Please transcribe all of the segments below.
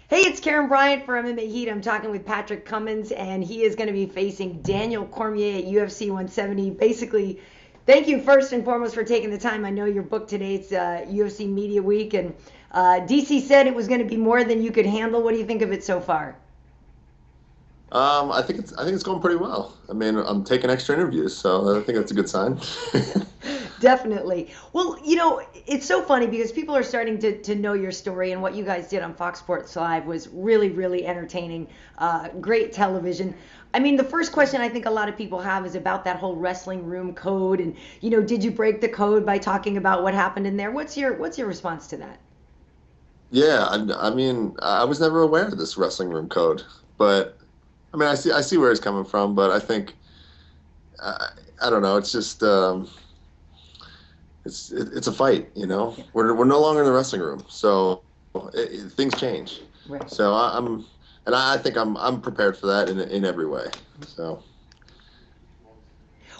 Hey, it's Karyn Bryant for MMA Heat. I'm talking with Patrick Cummins, and he is going to be facing Daniel Cormier at UFC 170. Basically, thank you first and foremost for taking the time. I know you're booked today. It's UFC Media Week, and DC said it was going to be more than you could handle. What do you think of it so far? I think it's going pretty well. I mean, I'm taking extra interviews, so I think that's a good sign. Definitely. Well, it's so funny because people are starting to know your story, and what you guys did on Fox Sports Live was really, really entertaining. Great television. I mean, the first question I think a lot of people have is about that whole wrestling room code, and did you break the code by talking about what happened in there? What's your response to that? Yeah, I mean, I was never aware of this wrestling room code, but I mean, I see where he's coming from, but I think I don't know. It's just it's a fight, you know. Yeah. We're no longer in the wrestling room, so things change. Right. So I think I'm prepared for that in every way. So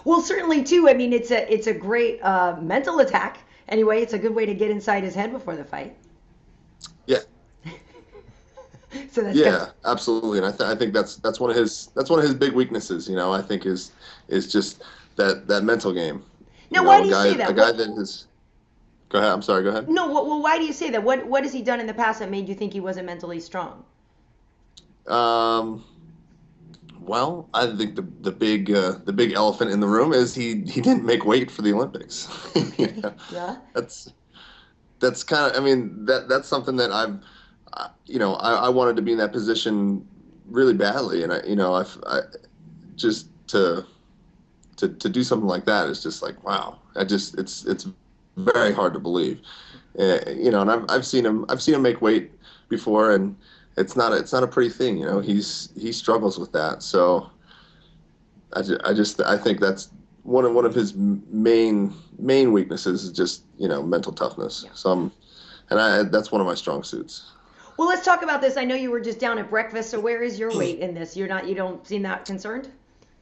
Well, certainly too. I mean, it's a great mental attack. Anyway, it's a good way to get inside his head before the fight. yeah, So that's good. yeah, absolutely. And I think that's one of his big weaknesses. You know, I think is just that mental game. You Now, why know, do you say a that? guy that is. Go ahead. I'm sorry. Go ahead. No, well, why do you say that? What has he done in the past that made you think he wasn't mentally strong? Um, well, I think the big elephant in the room is he didn't make weight for the Olympics. You Okay. know, Yeah. that's that's kind of I mean that's something that I wanted to be in that position really badly, and I just to do something like that is just like wow. It's very hard to believe. And I've seen him make weight before, and it's not a pretty thing. You know, he struggles with that. So I think that's one of his main weaknesses is just mental toughness. Yeah. That's one of my strong suits. Well, let's talk about this. I know you were just down at breakfast. So where is your weight in this? You don't seem that concerned.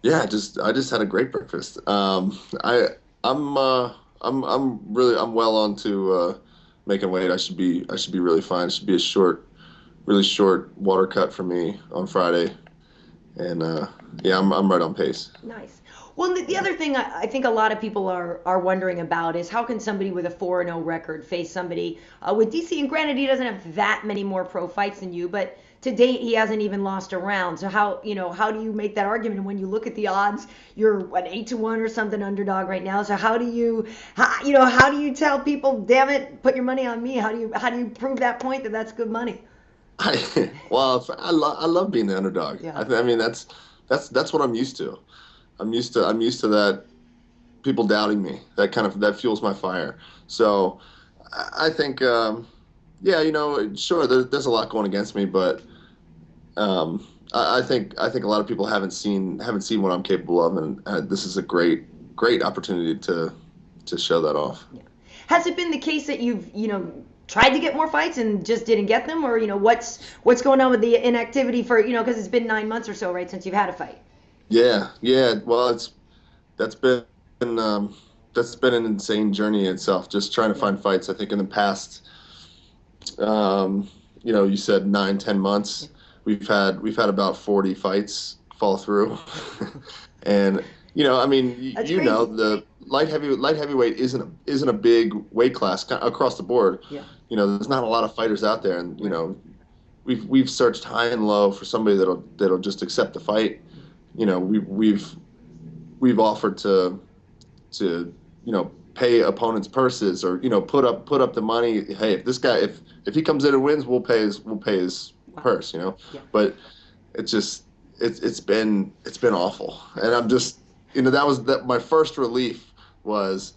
Yeah, I just had a great breakfast. I'm well on to making weight. I should be really fine. It should be a really short water cut for me on Friday, and yeah, I'm right on pace. Nice. Well, the other thing I think a lot of people are wondering about is how can somebody with a 4-0 record face somebody with DC? And granted, he doesn't have that many more pro fights than you, but to date he hasn't even lost a round. So how do you make that argument? And when you look at the odds, you're what 8-1 or something underdog right now. So how do you tell people, damn it, put your money on me? How do you prove that point that that's good money? Well, I love being the underdog. Yeah. I mean that's what I'm used to. I'm used to that people doubting me. That fuels my fire. So I think yeah, sure there's a lot going against me, but I think a lot of people haven't seen what I'm capable of, and this is a great opportunity to show that off. Yeah. Has it been the case that you've, tried to get more fights and just didn't get them, or what's going on with the inactivity for, because it's been 9 months or so, right, since you've had a fight? Yeah, yeah. Well, that's been um, that's been an insane journey in itself. Just trying to Yeah. find fights. I think in the past, you said 9, 10 months. We've had about 40 fights fall through, and I mean, That's crazy. the light heavyweight isn't a big weight class across the board. Yeah. There's not a lot of fighters out there, and Right. we've searched high and low for somebody that'll just accept the fight. We've offered to pay opponents purses, or put up the money. Hey, if this guy if he comes in and wins, we'll pay his Wow. purse. Yeah. But it's just it's been awful, and I'm just that my first relief was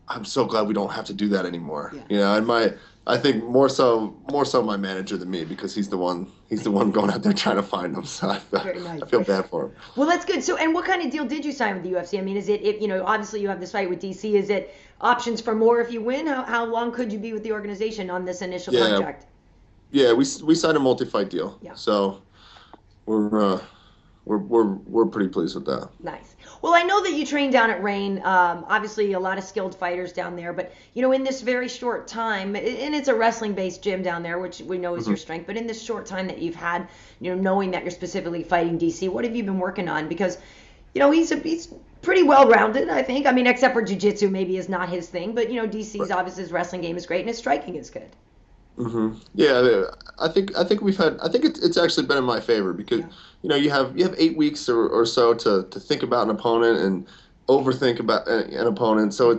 I'm so glad we don't have to do that anymore. Yeah. And I think more so my manager than me, because he's the one going out there trying to find them. So Very nice. I feel bad for him. Well, that's good. So, and what kind of deal did you sign with the UFC? I mean, is it obviously you have this fight with DC. Is it options for more if you win? How long could you be with the organization on this initial Yeah, contract? yeah. We signed a multi-fight deal, Yeah. so we're we're pretty pleased with that. Nice. Well, I know that you train down at Reign. Obviously, a lot of skilled fighters down there. But in this very short time, and it's a wrestling-based gym down there, which we know is your strength. But in this short time that you've had, knowing that you're specifically fighting DC, what have you been working on? Because, he's pretty well-rounded, I think. I mean, except for jiu-jitsu, maybe is not his thing. But DC's obviously his wrestling game is great and his striking is good. Yeah, I think it's actually been in my favor because you have 8 weeks or so to think about an opponent and overthink about an opponent. So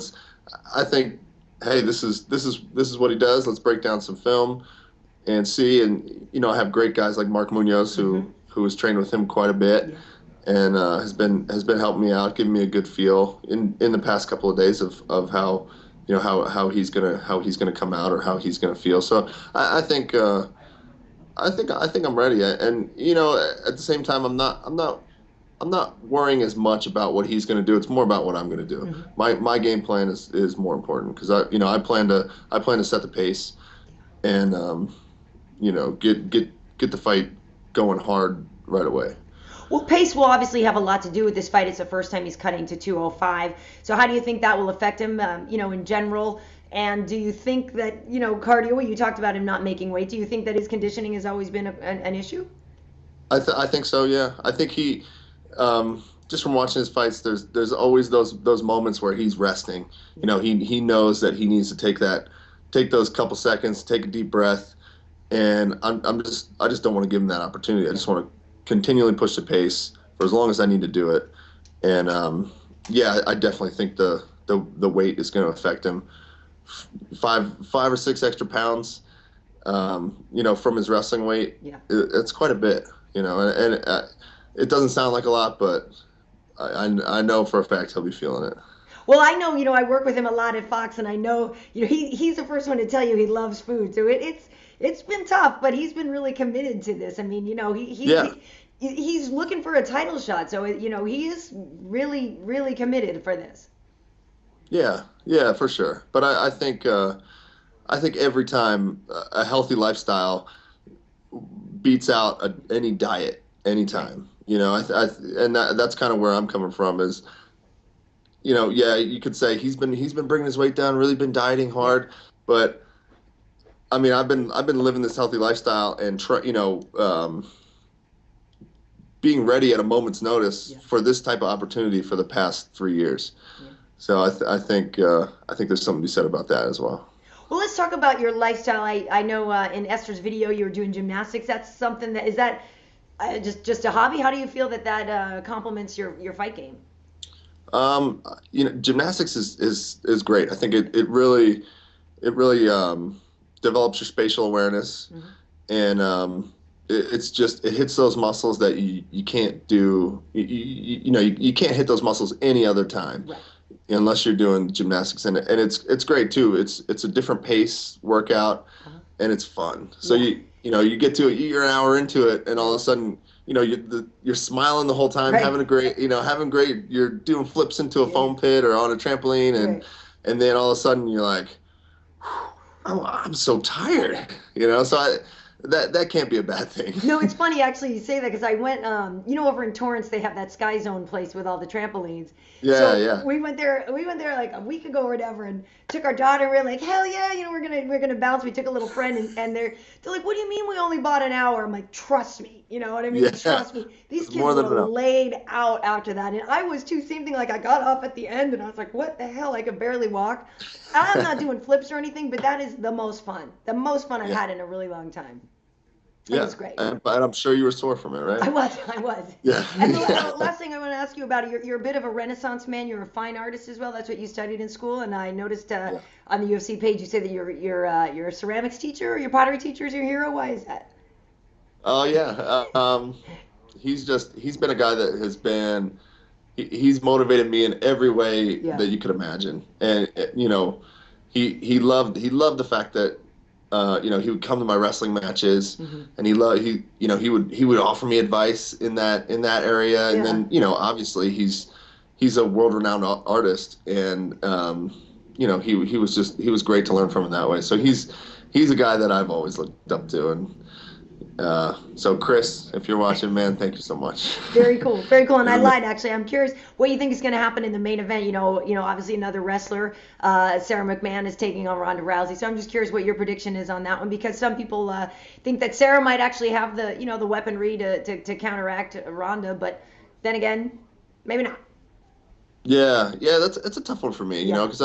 I think, hey, this is what he does. Let's break down some film and see. And I have great guys like Mark Munoz who has trained with him quite a bit and has been helping me out, giving me a good feel in the past couple of days of how. How he's gonna come out or how he's gonna feel. So I think I'm ready. And at the same time, I'm not worrying as much about what he's gonna do. It's more about what I'm gonna do. My game plan is more important because I plan to set the pace and get the fight going hard right away. Well, pace will obviously have a lot to do with this fight. It's the first time he's cutting to 205. So how do you think that will affect him, in general? And do you think that, cardio, you talked about him not making weight. Do you think that his conditioning has always been an issue? I think so, yeah. I think he, just from watching his fights, there's always those moments where he's resting. He knows that he needs to take those couple seconds, take a deep breath. And I just don't want to give him that opportunity. I just want to continually push the pace for as long as I need to do it. And I definitely think the weight is going to affect him. 5 or 6 extra pounds, from his wrestling weight. It's quite a bit, and it doesn't sound like a lot, but I know for a fact he'll be feeling it. Well, I know, I work with him a lot at Fox, and I know, he's the first one to tell you he loves food. So it's been tough, but he's been really committed to this. I mean, he's looking for a title shot. So, he is really, really committed for this. Yeah, for sure. But I think every time a healthy lifestyle beats out any diet anytime. And that's kind of where I'm coming from is, you could say he's been bringing his weight down, really been dieting hard, but I mean, I've been living this healthy lifestyle and being ready at a moment's notice for this type of opportunity for the past 3 years. So I think there's something to be said about that as well. Well, let's talk about your lifestyle. I know in Esther's video you were doing gymnastics. That's something is that just a hobby? How do you feel that complements your fight game? Gymnastics is great. I think it really develops your spatial awareness, and it hits those muscles that you can't do. You can't hit those muscles any other time, right, unless you're doing gymnastics, and it's great too. It's a different pace workout, and it's fun. So you get to it, you're an hour into it, and all of a sudden you're smiling the whole time, right, having great. You're doing flips into a foam pit or on a trampoline, and then all of a sudden you're like, I'm so tired, so that can't be a bad thing. No, it's funny actually you say that because I went, over in Torrance they have that Sky Zone place with all the trampolines. Yeah. We went there like a week ago or whatever, and took our daughter. We're like, hell yeah, we're gonna bounce. We took a little friend, and they're like, what do you mean we only bought an hour? I'm like, trust me, you know what I mean? Yeah. Trust me. These kids were laid out after that, and I was too. Same thing. Like I got off at the end, and I was like, what the hell? I could barely walk. I'm not doing flips or anything, but that is the most fun. The most fun I've had in a really long time. It was great. And I'm sure you were sore from it, right? I was. Yeah. And the last thing I want to ask you about, you're a bit of a Renaissance man. You're a fine artist as well. That's what you studied in school. And I noticed on the UFC page you say that you're a ceramics teacher, or your pottery teacher is your hero. Why is that? Oh yeah. He's been a guy that has been. He's motivated me in every way that you could imagine, and he loved the fact that. He would come to my wrestling matches, and he would offer me advice in that area, and then obviously he's a world-renowned artist, and he was great to learn from in that way. So he's a guy that I've always looked up to, and So Chris, if you're watching, man, thank you so much. Very cool, very cool. And I lied, actually. I'm curious what you think is going to happen in the main event. Obviously another wrestler, Sara McMann, is taking on Ronda Rousey. So I'm just curious what your prediction is on that one, because some people think that Sara might actually have the weaponry to counteract Ronda, but then again, maybe not. Yeah, it's a tough one for me, because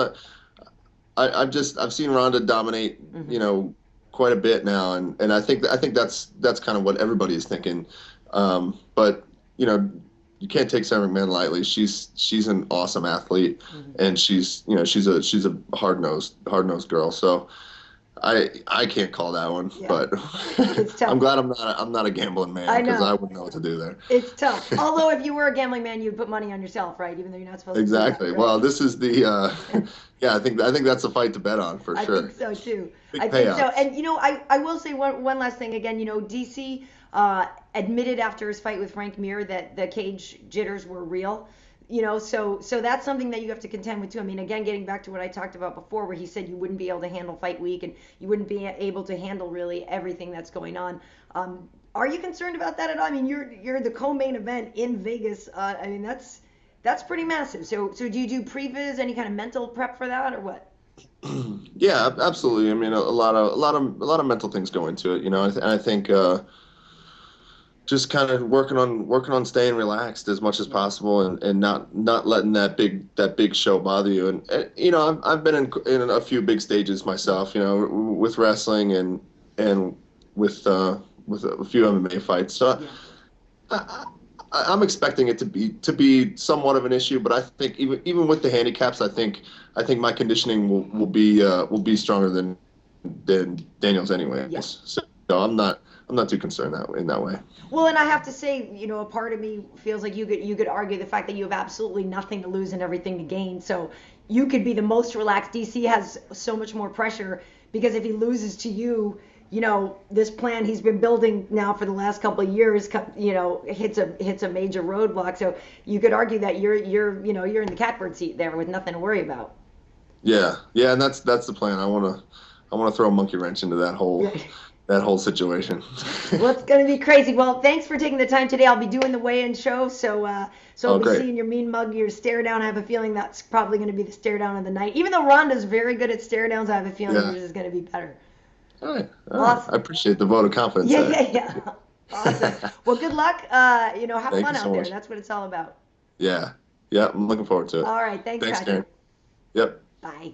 I've seen Ronda dominate, quite a bit now, and I think that's kind of what everybody is thinking. But you can't take Sara McMann lightly. She's an awesome athlete, and she's a hard-nosed girl. So I can't call that one, but It's tough. I'm glad I'm not a gambling man, because I wouldn't know what to do there. It's tough. Although if you were a gambling man, you'd put money on yourself, right? Even though you're not supposed to. Exactly. Do that, right? Well, this is the I think that's a fight to bet on for sure. I think so too. Big I think payouts. so. And I will say one last thing again. DC admitted after his fight with Frank Mir that the cage jitters were real. So that's something that you have to contend with too. I mean, again, getting back to what I talked about before, where he said you wouldn't be able to handle fight week and you wouldn't be able to handle really everything that's going on. Are you concerned about that at all? I mean, you're the co-main event in Vegas. I mean, that's pretty massive. So do you do pre-vis, any kind of mental prep for that, or what? Yeah, absolutely. I mean, a lot of mental things go into it, and I think just kind of working on staying relaxed as much as possible, and not letting that big show bother you. And I've been in a few big stages myself, with wrestling and with a few MMA fights. So I'm expecting it to be somewhat of an issue, but I think even with the handicaps, I think my conditioning will be stronger than Daniel's anyways. Yes. So I'm not too concerned in that way. Well, and I have to say, a part of me feels like you could argue the fact that you have absolutely nothing to lose and everything to gain. So you could be the most relaxed. DC has so much more pressure because if he loses to you, this plan he's been building now for the last couple of years, hits a major roadblock. So you could argue that you're in the catbird seat there with nothing to worry about. Yeah, and that's the plan. I want to throw a monkey wrench into that whole situation. Well, it's going to be crazy. Well, thanks for taking the time today. I'll be doing the weigh-in show, so I'll be seeing your mean mug, your stare down. I have a feeling that's probably going to be the stare down of the night. Even though Ronda's very good at stare downs, I have a feeling yours is going to be better. All right. Awesome. I appreciate the vote of confidence. Yeah. Awesome. Well, good luck. Have fun out there. That's what it's all about. Yeah. I'm looking forward to it. All right. Thanks, Thanks, Patrick. Karyn. Yep. Bye.